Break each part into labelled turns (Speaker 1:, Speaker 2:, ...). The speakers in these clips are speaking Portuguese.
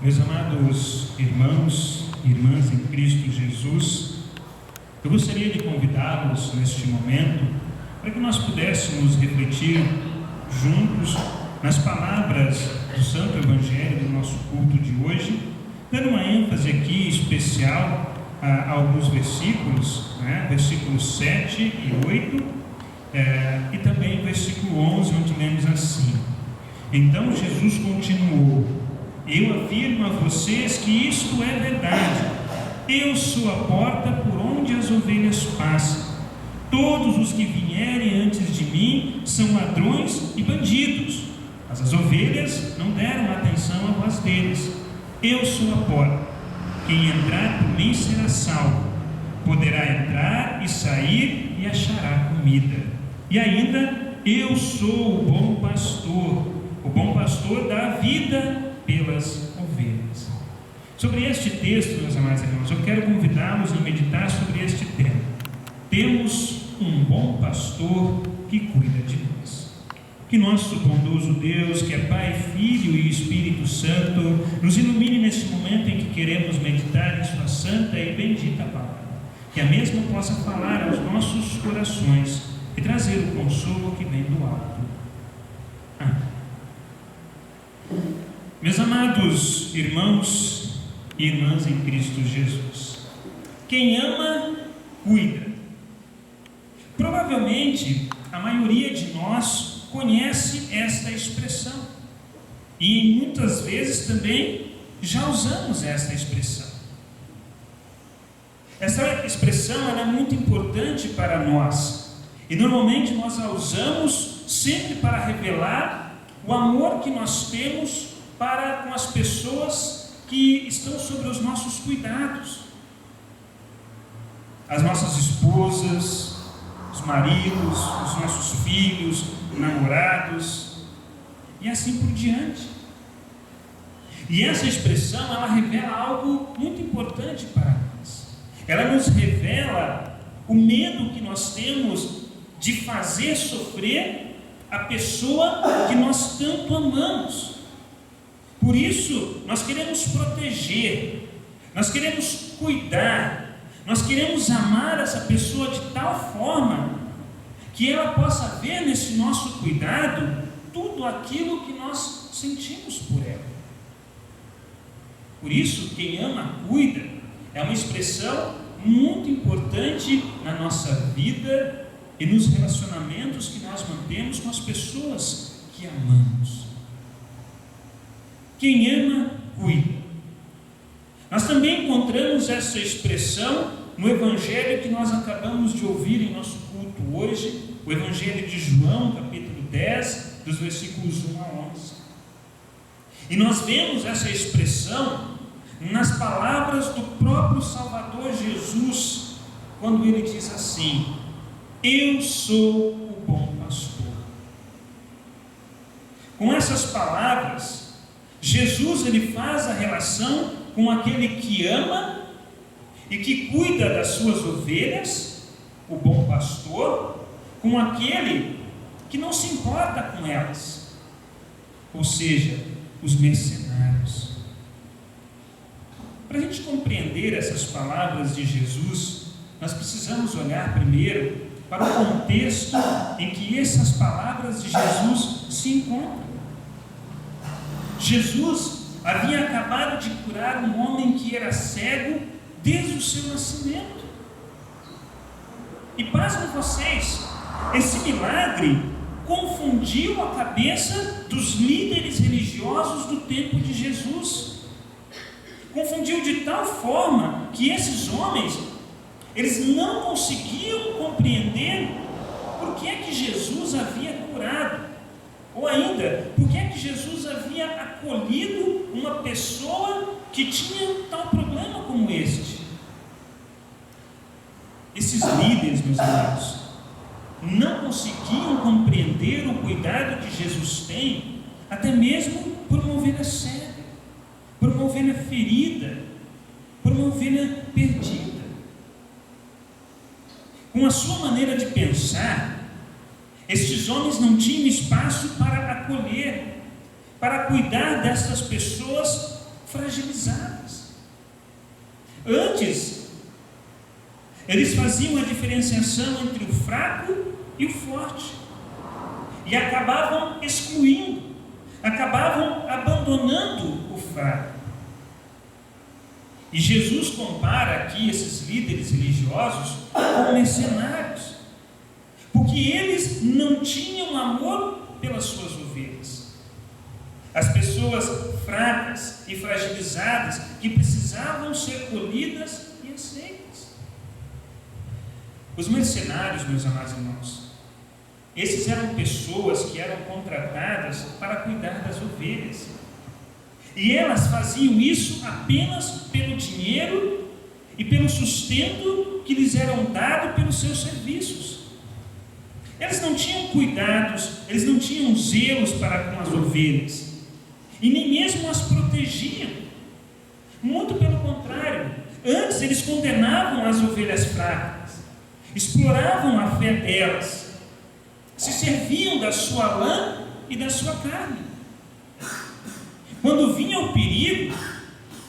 Speaker 1: Meus amados irmãos e irmãs em Cristo Jesus, eu gostaria de convidá-los neste momento para que nós pudéssemos refletir juntos nas palavras do Santo Evangelho do nosso culto de hoje, dando uma ênfase aqui especial a alguns versículos, versículos 7 e 8, e também versículo 11, onde lemos assim: Então Jesus continuou: Eu afirmo a vocês que isto é verdade. Eu sou a porta por onde as ovelhas passam. Todos os que vierem antes de mim são ladrões e bandidos, mas as ovelhas não deram atenção à voz deles. Eu sou a porta. Quem entrar por mim será salvo. Poderá entrar e sair e achará comida. E ainda, eu sou o bom pastor. O bom pastor dá a vida pelas ovelhas. Sobre este texto, meus amados irmãos, eu quero convidá-los a meditar sobre este tema. Temos um bom pastor que cuida de nós. Que nosso bondoso Deus, que é Pai, Filho e Espírito Santo, nos ilumine neste momento em que queremos meditar em sua santa e bendita palavra. Que a mesma possa falar aos nossos corações e trazer o consolo que vem do alto. Amém. Meus amados irmãos e irmãs em Cristo Jesus, quem ama, cuida. Provavelmente a maioria de nós conhece esta expressão e muitas vezes também já usamos esta expressão. Essa expressão ela é muito importante para nós e normalmente nós a usamos sempre para revelar o amor que nós temos para com as pessoas que estão sob os nossos cuidados, as nossas esposas, os maridos, os nossos filhos, namorados e assim por diante. E essa expressão ela revela algo muito importante para nós. Ela nos revela o medo que nós temos de fazer sofrer a pessoa que nós tanto amamos. Por isso, nós queremos proteger, nós queremos cuidar, nós queremos amar essa pessoa de tal forma que ela possa ver nesse nosso cuidado tudo aquilo que nós sentimos por ela. Por isso, quem ama, cuida, é uma expressão muito importante na nossa vida e nos relacionamentos que nós mantemos com as pessoas que amamos. Quem ama, cuida. Nós também encontramos essa expressão no Evangelho que nós acabamos de ouvir em nosso culto hoje, o Evangelho de João, capítulo 10, dos versículos 1 a 11. E nós vemos essa expressão nas palavras do próprio Salvador Jesus, quando ele diz assim: Eu sou o bom pastor. Com essas palavras, Jesus ele faz a relação com aquele que ama e que cuida das suas ovelhas, o bom pastor, com aquele que não se importa com elas, ou seja, os mercenários. Para a gente compreender essas palavras de Jesus, nós precisamos olhar primeiro para o contexto em que essas palavras de Jesus se encontram. Jesus havia acabado de curar um homem que era cego desde o seu nascimento. E pasmem vocês, esse milagre confundiu a cabeça dos líderes religiosos do tempo de Jesus. Confundiu de tal forma que esses homens, eles não conseguiam compreender por que é que Jesus havia curado. Ou ainda, por que é que Jesus havia acolhido uma pessoa que tinha tal problema como este? Esses líderes, meus amados, não conseguiam compreender o cuidado que Jesus tem, até mesmo por uma ovelha cega, por uma ovelha ferida, por uma ovelha perdida. Com a sua maneira de pensar, estes homens não tinham espaço para acolher, para cuidar dessas pessoas fragilizadas. Antes, eles faziam a diferenciação entre o fraco e o forte, e acabavam excluindo, acabavam abandonando o fraco. E Jesus compara aqui esses líderes religiosos com mercenários, porque eles não tinham amor pelas suas ovelhas. As pessoas fracas e fragilizadas que precisavam ser colhidas e aceitas. Os mercenários, meus amados irmãos, esses eram pessoas que eram contratadas para cuidar das ovelhas. E elas faziam isso apenas pelo dinheiro e pelo sustento que lhes eram dado pelos seus serviços. Eles não tinham cuidados, eles não tinham zelos para com as ovelhas, e nem mesmo as protegiam. Muito pelo contrário, antes eles condenavam as ovelhas fracas, exploravam a fé delas, se serviam da sua lã e da sua carne. Quando vinha o perigo,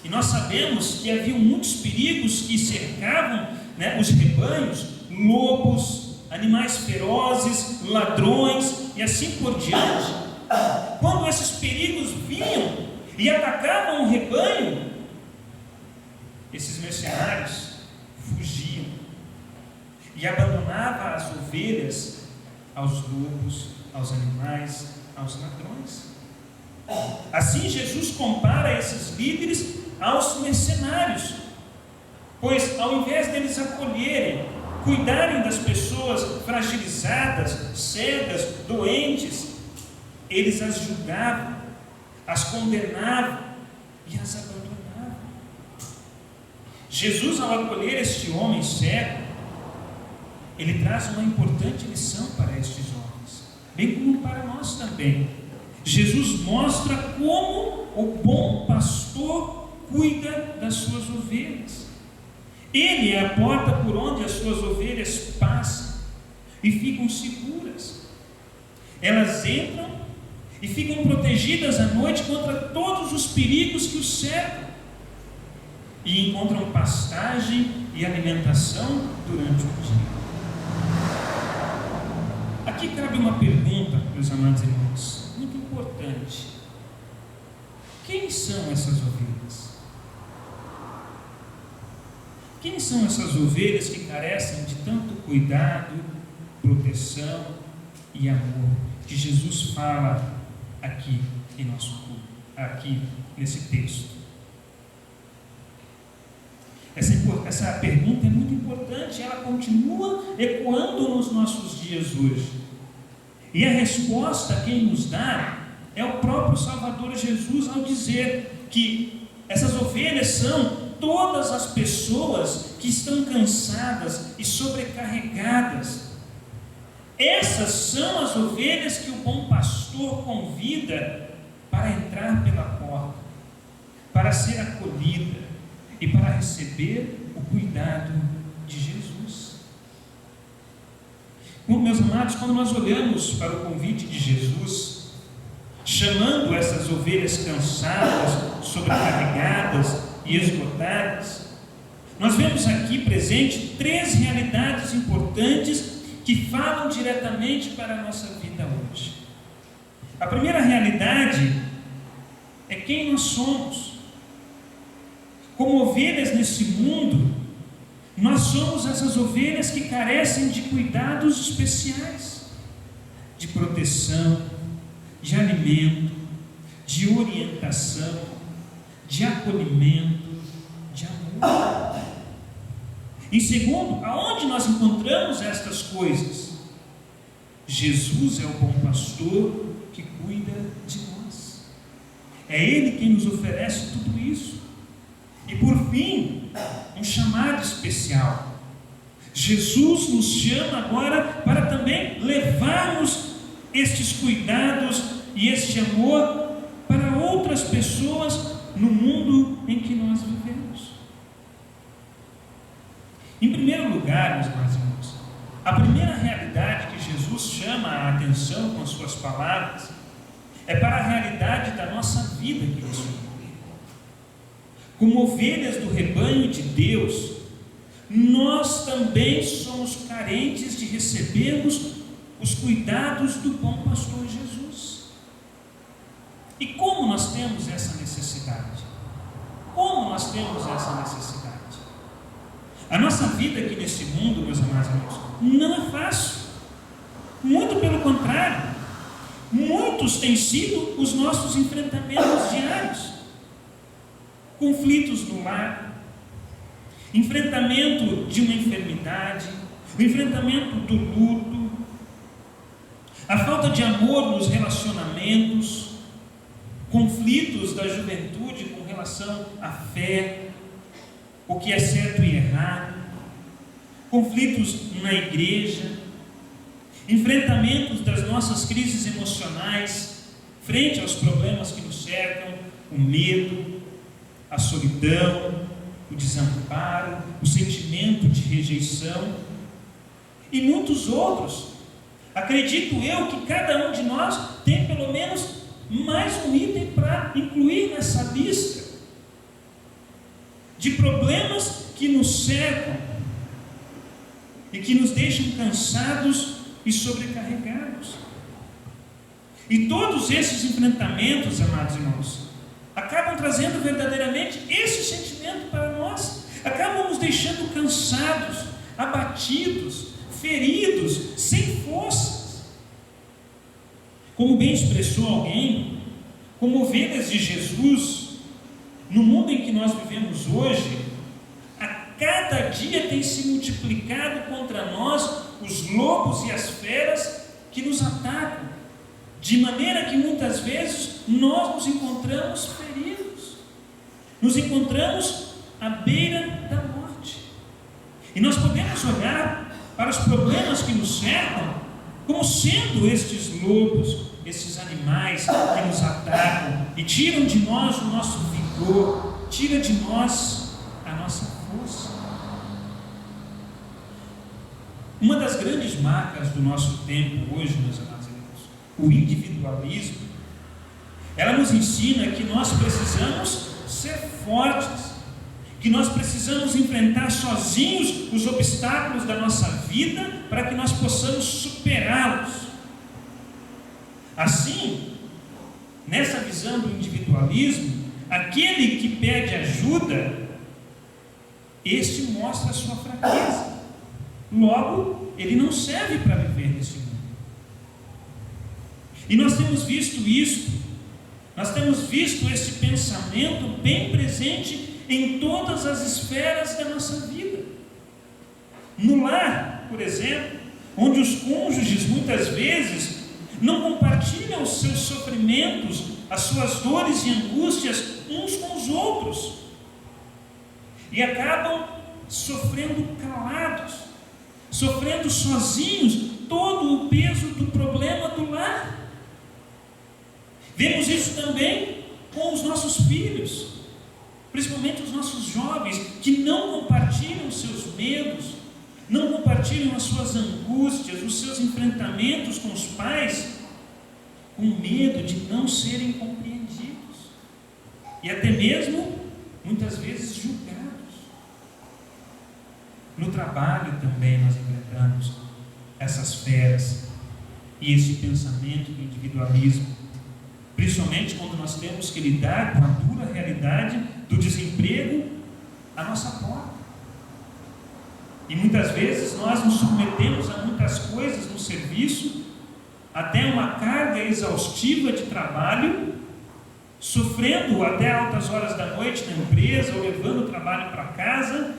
Speaker 1: e nós sabemos que havia muitos perigos que cercavam, os rebanhos, lobos, animais ferozes, ladrões e assim por diante. Quando esses perigos vinham e atacavam o rebanho, esses mercenários fugiam e abandonavam as ovelhas aos lobos, aos animais, aos ladrões. Assim Jesus compara esses líderes aos mercenários, pois ao invés deles acolherem, cuidarem das pessoas fragilizadas, cegas, doentes, eles as julgavam, as condenavam e as abandonavam. Jesus, ao acolher este homem cego, ele traz uma importante lição para estes homens, bem como para nós também. Jesus mostra como o bom pastor cuida das suas ovelhas. Ele é a porta por onde as suas ovelhas passam e ficam seguras. Elas entram e ficam protegidas à noite contra todos os perigos que os cercam, e encontram pastagem e alimentação durante o dia. Aqui cabe uma pergunta, meus amados irmãos, muito importante: quem são essas ovelhas? Quem são essas ovelhas que carecem de tanto cuidado, proteção e amor que Jesus fala aqui em nosso culto, aqui nesse texto? Essa pergunta é muito importante, ela continua ecoando nos nossos dias hoje. E a resposta quem nos dá é o próprio Salvador Jesus, ao dizer que essas ovelhas são todas as pessoas que estão cansadas e sobrecarregadas. Essas são as ovelhas que o bom pastor convida para entrar pela porta, para ser acolhida e para receber o cuidado de Jesus. Meus amados, quando nós olhamos para o convite de Jesus, chamando essas ovelhas cansadas, sobrecarregadas e esgotadas, nós vemos aqui presente 3 realidades importantes que falam diretamente para a nossa vida hoje. A primeira realidade é quem nós somos. Como ovelhas nesse mundo, nós somos essas ovelhas que carecem de cuidados especiais, de proteção, de alimento, de orientação, de acolhimento, de amor. Em segundo, aonde nós encontramos estas coisas? Jesus é o bom pastor que cuida de nós. É Ele quem nos oferece tudo isso. E por fim, um chamado especial. Jesus nos chama agora para também levarmos estes cuidados e este amor para outras pessoas no mundo em que nós vivemos. Em primeiro lugar, meus irmãos, a primeira realidade que Jesus chama a atenção com as suas palavras é para a realidade da nossa vida aqui nesse mundo. como ovelhas do rebanho de Deus, nós também somos carentes de recebermos os cuidados do bom pastor Jesus. E como nós temos essa necessidade? Como nós temos essa necessidade? A nossa vida aqui nesse mundo, meus amados irmãos, não é fácil. Muito pelo contrário. Muitos têm sido os nossos enfrentamentos diários. Conflitos no lar, enfrentamento de uma enfermidade, o enfrentamento do luto, a falta de amor nos relacionamentos, conflitos da juventude com relação à fé, o que é certo e errado, conflitos na igreja, enfrentamentos das nossas crises emocionais frente aos problemas que nos cercam, o medo, a solidão, o desamparo, o sentimento de rejeição e muitos outros. Acredito eu que cada um de nós tem pelo menos mais um item para incluir nessa lista de problemas que nos cercam e que nos deixam cansados e sobrecarregados. E todos esses enfrentamentos, amados irmãos, acabam trazendo verdadeiramente esse sentimento para nós, acabam nos deixando cansados, abatidos, feridos, sem forças. Como bem expressou alguém, como ovelhas de Jesus, no mundo em que nós vivemos hoje, a cada dia tem se multiplicado contra nós os lobos e as feras que nos atacam, de maneira que muitas vezes nós nos encontramos feridos, nos encontramos à beira da morte. E nós podemos olhar para os problemas que nos cercam como sendo estes lobos, esses animais que nos atacam e tiram de nós o nosso vigor, tiram de nós a nossa força. Uma das grandes marcas do nosso tempo hoje, meus amados irmãos, o individualismo, ela nos ensina que nós precisamos ser fortes, que nós precisamos enfrentar sozinhos os obstáculos da nossa vida para que nós possamos superá-los. Assim, nessa visão do individualismo, aquele que pede ajuda, este mostra a sua fraqueza. Logo, ele não serve para viver nesse mundo. E nós temos visto isso, nós temos visto esse pensamento bem presente em todas as esferas da nossa vida. No lar, por exemplo, onde os cônjuges muitas vezes não compartilham os seus sofrimentos, as suas dores e angústias uns com os outros, e acabam sofrendo calados, sofrendo sozinhos todo o peso do problema do lar. Vemos isso também com os nossos filhos, principalmente os nossos jovens, que não compartilham os seus medos, não compartilham as suas angústias, os seus enfrentamentos com os pais, com medo de não serem compreendidos e até mesmo, muitas vezes, julgados. No trabalho também nós enfrentamos essas feras e esse pensamento do individualismo, principalmente quando nós temos que lidar com a dura realidade do desemprego à nossa porta. E muitas vezes nós nos submetemos a muitas coisas no serviço, até uma carga exaustiva de trabalho, sofrendo até altas horas da noite na empresa, ou levando o trabalho para casa,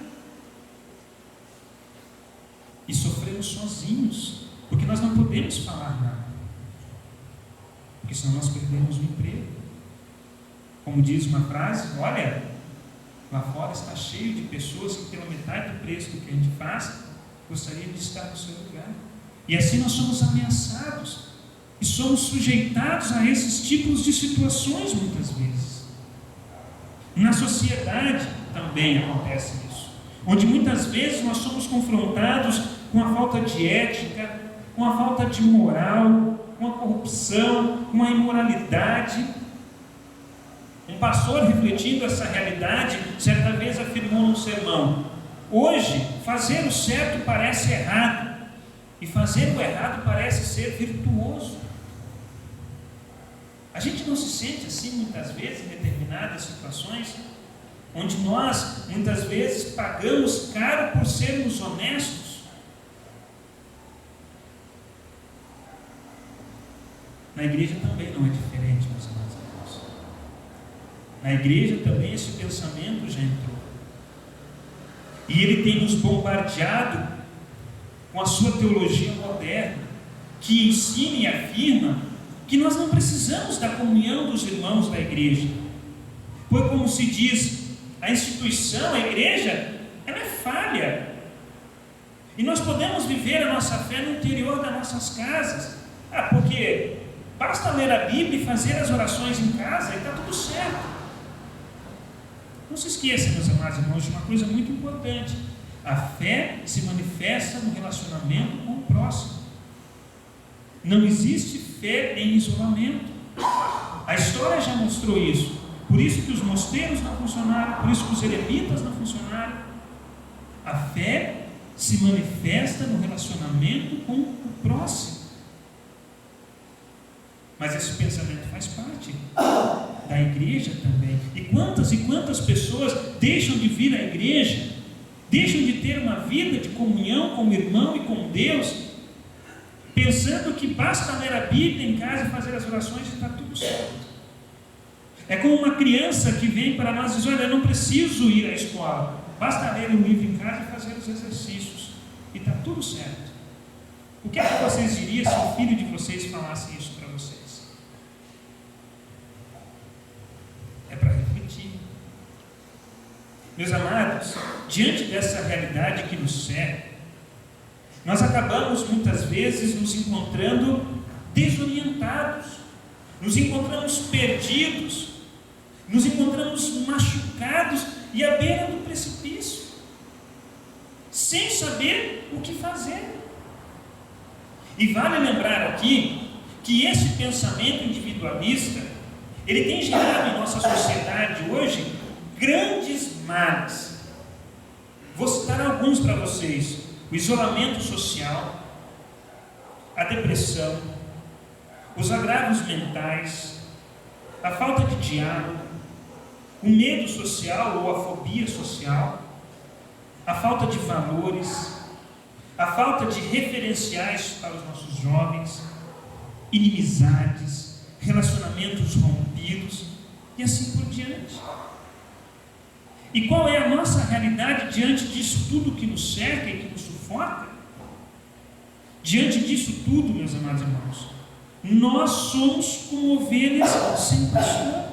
Speaker 1: e sofremos sozinhos, porque nós não podemos falar nada, porque senão nós perdemos o emprego. Como diz uma frase, olha, lá fora está cheio de pessoas que pela metade do preço do que a gente faz, gostariam de estar no seu lugar. E assim nós somos ameaçados e somos sujeitados a esses tipos de situações muitas vezes. Na sociedade também acontece isso, onde muitas vezes nós somos confrontados com a falta de ética, com a falta de moral, com a corrupção, com a imoralidade. Um pastor, refletindo essa realidade, certa vez afirmou num sermão: hoje, fazer o certo parece errado, e fazer o errado parece ser virtuoso. A gente não se sente assim muitas vezes em determinadas situações, onde nós muitas vezes pagamos caro por sermos honestos? Na igreja também não é diferente, meus amados irmãos. Na igreja também esse pensamento já entrou. E ele tem nos bombardeado com a sua teologia moderna, que ensina e afirma que nós não precisamos da comunhão dos irmãos da igreja. Pois, como se diz, a instituição, a igreja, ela é falha. E nós podemos viver a nossa fé no interior das nossas casas. Porque basta ler a Bíblia e fazer as orações em casa e está tudo certo. Não se esqueça, meus amados irmãos, de uma coisa muito importante: a fé se manifesta no relacionamento com o próximo. Não existe fé em isolamento. A história já mostrou isso. Por isso que os mosteiros não funcionaram, por isso que os eremitas não funcionaram. A fé se manifesta no relacionamento com o próximo. Mas esse pensamento faz parte da igreja também. E quantas pessoas deixam de vir à igreja, deixam de ter uma vida de comunhão com o irmão e com Deus, pensando que basta ler a Bíblia em casa e fazer as orações e está tudo certo. É como uma criança que vem para nós e diz: olha, eu não preciso ir à escola, basta ler o livro em casa e fazer os exercícios e está tudo certo. O que é que vocês diriam se o filho de vocês falasse isso para vocês? É para refletir. Meus amados, diante dessa realidade que nos cerca, nós acabamos muitas vezes nos encontrando desorientados, nos encontramos perdidos, nos encontramos machucados e à beira do precipício, sem saber o que fazer. E vale lembrar aqui que esse pensamento individualista, ele tem gerado em nossa sociedade hoje grandes males. Vou citar alguns para vocês: o isolamento social, a depressão, os agravos mentais, a falta de diálogo, o medo social ou a fobia social, a falta de valores, a falta de referenciais para os nossos jovens, inimizades, relacionamentos rompidos e assim por diante. E qual é a nossa realidade diante disso tudo que nos cerca e que nos sufoca? Diante disso tudo, meus amados irmãos, nós somos como ovelhas sem pastor.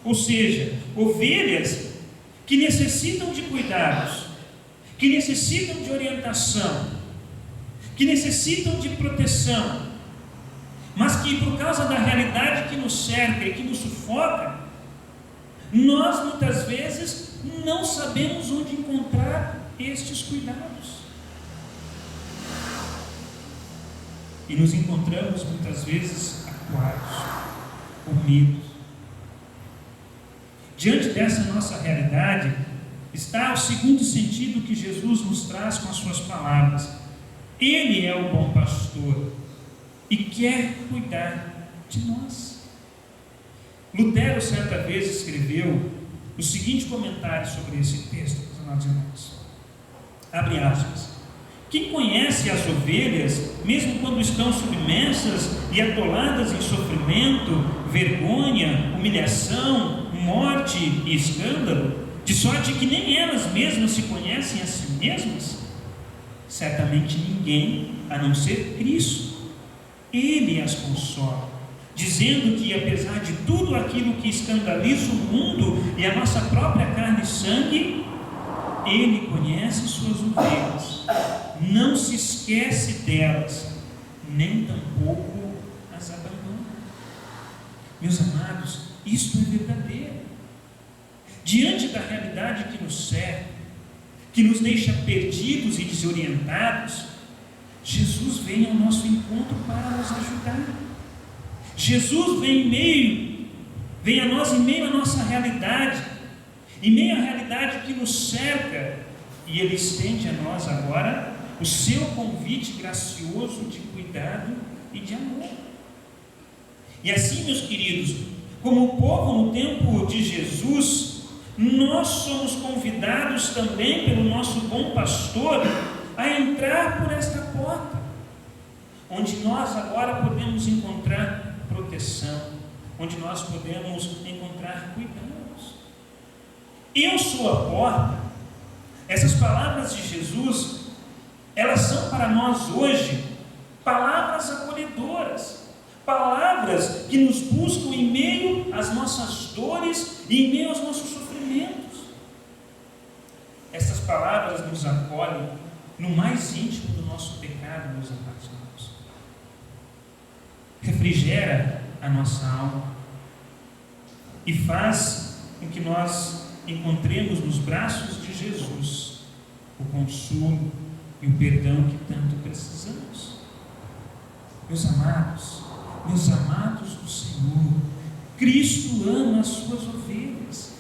Speaker 1: Ou seja, ovelhas que necessitam de cuidados, que necessitam de orientação, que necessitam de proteção, mas que por causa da realidade que nos cerca e que nos sufoca, nós muitas vezes não sabemos onde encontrar estes cuidados. E nos encontramos muitas vezes acuados, com medo. Diante dessa nossa realidade, está o segundo sentido que Jesus nos traz com as suas palavras. Ele é o bom pastor e quer cuidar de nós. Lutero certa vez escreveu o seguinte comentário sobre esse texto, meus amados irmãos. Abre aspas. Quem conhece as ovelhas, mesmo quando estão submersas e atoladas em sofrimento, vergonha, humilhação, morte e escândalo, de sorte que nem elas mesmas se conhecem a si mesmas? Certamente ninguém, a não ser Cristo. Ele as consola, dizendo que apesar de tudo aquilo que escandaliza o mundo e a nossa própria carne e sangue, Ele conhece suas ovelhas, não se esquece delas, nem tampouco as abandona. Meus amados, isto é verdadeiro. Diante da realidade que nos cerca, que nos deixa perdidos e desorientados, Jesus vem ao nosso encontro para nos ajudar. Jesus vem vem a nós em meio à nossa realidade, em meio à realidade que nos cerca, e Ele estende a nós agora o seu convite gracioso de cuidado e de amor. E assim, meus queridos, como povo no tempo de Jesus, nós somos convidados também pelo nosso bom pastor a entrar por esta porta, onde nós agora podemos encontrar proteção, onde nós podemos encontrar cuidados. Eu sou a porta. Essas palavras de Jesus, elas são para nós hoje palavras acolhedoras, palavras que nos buscam em meio às nossas dores e em meio aos nossos sofrimentos. Essas palavras nos acolhem no mais íntimo do nosso pecado, meus amados irmãos. Refrigera a nossa alma e faz com que nós encontremos nos braços de Jesus o consolo e o perdão que tanto precisamos. Meus amados do Senhor, Cristo ama as suas ovelhas,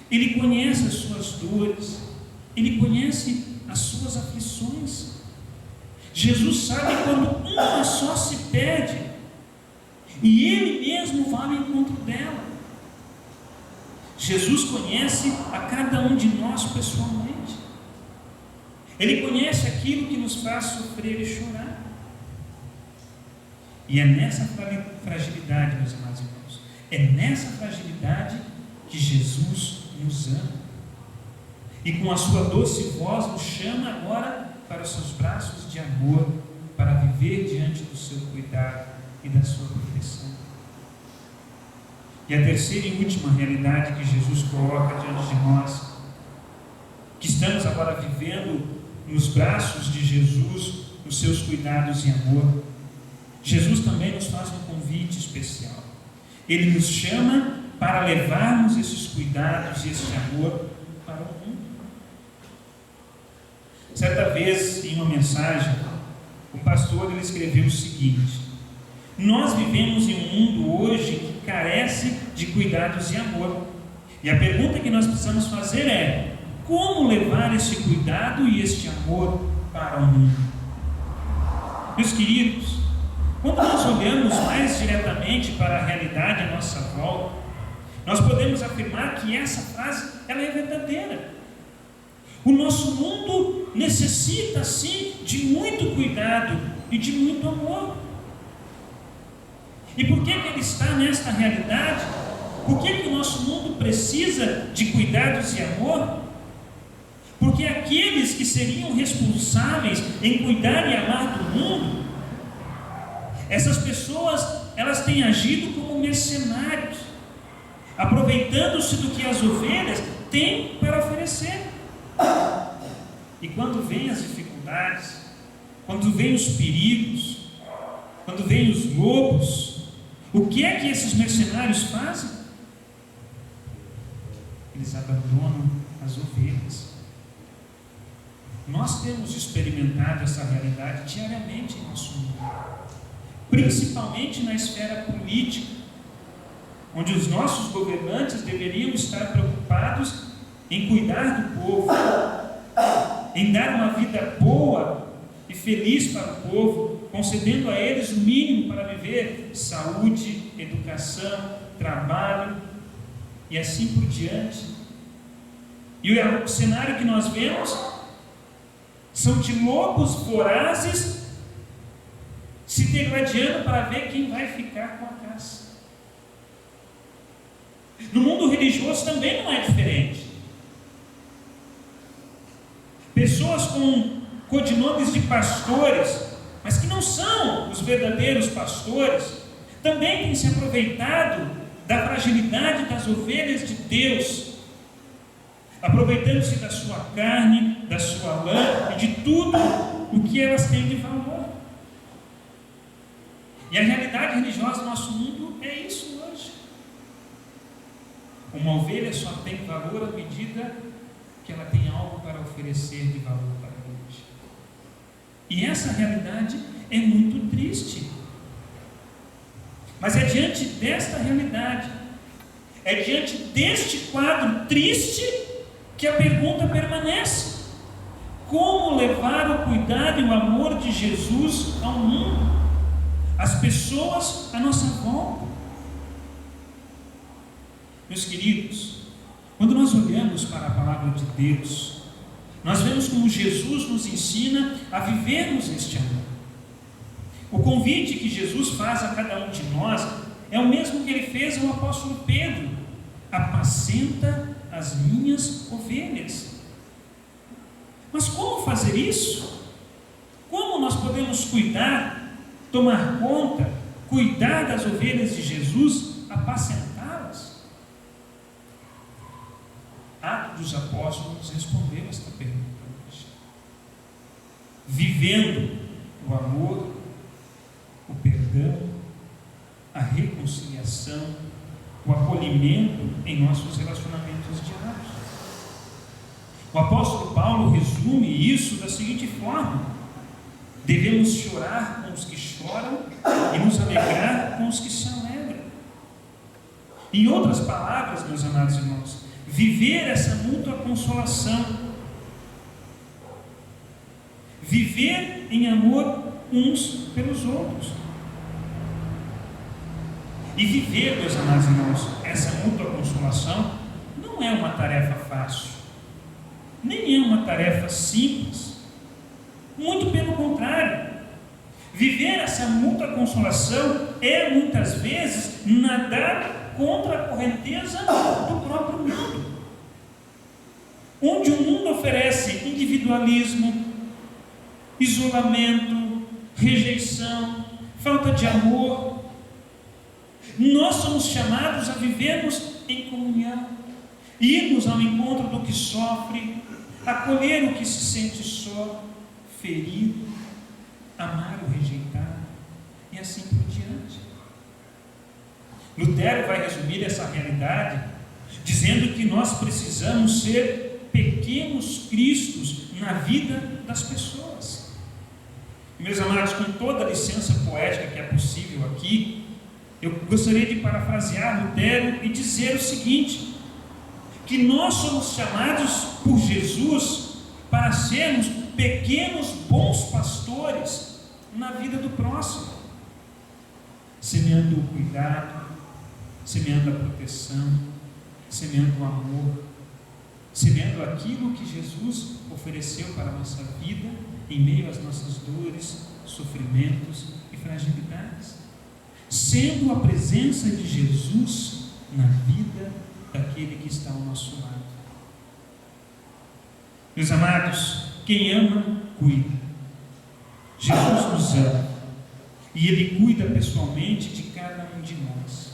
Speaker 1: Ele conhece as suas dores, Ele conhece as suas aflições. Jesus sabe quando uma só se perde, e Ele mesmo vai ao encontro dela. Jesus conhece a cada um de nós pessoalmente. Ele conhece aquilo que nos faz sofrer e chorar. E é nessa fragilidade, meus amados irmãos, é nessa fragilidade que Jesus nos ama. E com a sua doce voz nos chama agora para os seus braços de amor, para viver diante do seu cuidado e da sua proteção. E a terceira e última realidade que Jesus coloca diante de nós, que estamos agora vivendo nos braços de Jesus, nos seus cuidados e amor, Jesus também nos faz um convite especial. Ele nos chama para levarmos esses cuidados e esse amor para o mundo. Certa vez, em uma mensagem, o pastor ele escreveu o seguinte: nós vivemos em um mundo hoje que carece de cuidados e amor. E a pergunta que nós precisamos fazer é: como levar esse cuidado e este amor para o mundo? Meus queridos, quando nós olhamos mais diretamente para a realidade à nossa volta, nós podemos afirmar que essa frase ela é verdadeira. O nosso mundo necessita, sim, de muito cuidado e de muito amor. E por que ele está nesta realidade? Por que o nosso mundo precisa de cuidados e amor? Porque aqueles que seriam responsáveis em cuidar e amar do mundo, essas pessoas, elas têm agido como mercenários, aproveitando-se do que as ovelhas têm para oferecer. E quando vêm as dificuldades, quando vêm os perigos, quando vêm os lobos, o que é que esses mercenários fazem? Eles abandonam as ovelhas. Nós temos experimentado essa realidade diariamente em nosso mundo, principalmente na esfera política, onde os nossos governantes deveriam estar preocupados em cuidar do povo, em dar uma vida boa e feliz para o povo, concedendo a eles o mínimo para viver: saúde, educação, trabalho e assim por diante. E o cenário que nós vemos são de lobos vorazes se degladiando para ver quem vai ficar com a caça. No mundo religioso também não é diferente. Pessoas com codinomes de pastores, mas que não são os verdadeiros pastores, também têm se aproveitado da fragilidade das ovelhas de Deus, aproveitando-se da sua carne, da sua lã e de tudo o que elas têm de valor. E a realidade religiosa do nosso mundo é isso hoje. Uma ovelha só tem valor à medida que ela tem algo para oferecer de valor para Deus. E essa realidade é muito triste. Mas é diante desta realidade é diante deste quadro triste que a pergunta permanece: como levar o cuidado e o amor de Jesus ao mundo, às pessoas à nossa volta? Meus queridos, quando nós olhamos para a palavra de Deus, nós vemos como Jesus nos ensina a vivermos este amor. O convite que Jesus faz a cada um de nós é o mesmo que ele fez ao apóstolo Pedro: apacenta as minhas ovelhas. Mas como fazer isso? Como nós podemos cuidar, tomar conta, cuidar das ovelhas de Jesus, apacentá-las? Atos dos Apóstolos respondeu esta pergunta hoje. Vivendo o amor, o perdão, a reconciliação, o acolhimento em nossos relacionamentos diários. O apóstolo Paulo resume isso da seguinte forma: devemos chorar com os que choram e nos alegrar com os que se alegram. Em outras palavras, meus amados irmãos, viver essa mútua consolação, viver em amor uns pelos outros. E viver, meus amados irmãos, essa mútua consolação não é uma tarefa fácil, nem é uma tarefa simples. Muito pelo contrário, viver essa mútua consolação é muitas vezes nadar contra a correnteza do próprio mundo, onde o mundo oferece individualismo, isolamento, rejeição, falta de amor. Nós somos chamados a vivermos em comunhão, irmos ao encontro do que sofre, acolher o que se sente só, ferido, amar o rejeitado e assim por diante. Lutero vai resumir essa realidade dizendo que nós precisamos ser pequenos cristos na vida das pessoas. Meus amados, com toda a licença poética que é possível aqui, eu gostaria de parafrasear Lutero e dizer o seguinte: que nós somos chamados por Jesus para sermos pequenos bons pastores na vida do próximo, semeando o cuidado, semeando a proteção, semeando o amor, semeando aquilo que Jesus ofereceu para a nossa vida em meio às nossas dores, sofrimentos e fragilidades, sendo a presença de Jesus na vida daquele que está ao nosso lado. Meus amados, quem ama, cuida. Jesus nos ama e Ele cuida pessoalmente de cada um de nós.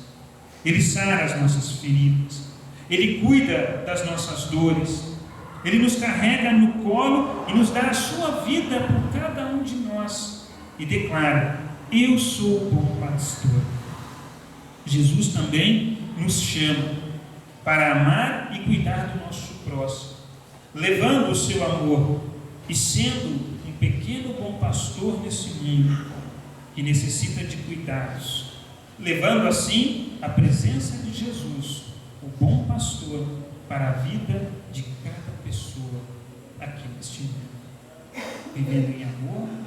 Speaker 1: Ele sara as nossas feridas, Ele cuida das nossas dores, Ele nos carrega no colo e nos dá a sua vida por cada um de nós e declara: eu sou o bom pastor. Jesus também nos chama para amar e cuidar do nosso próximo, levando o seu amor e sendo um pequeno bom pastor nesse mundo que necessita de cuidados, levando assim a presença de Jesus, o bom pastor, para a vida de cada pessoa aqui neste mundo, vivendo em amor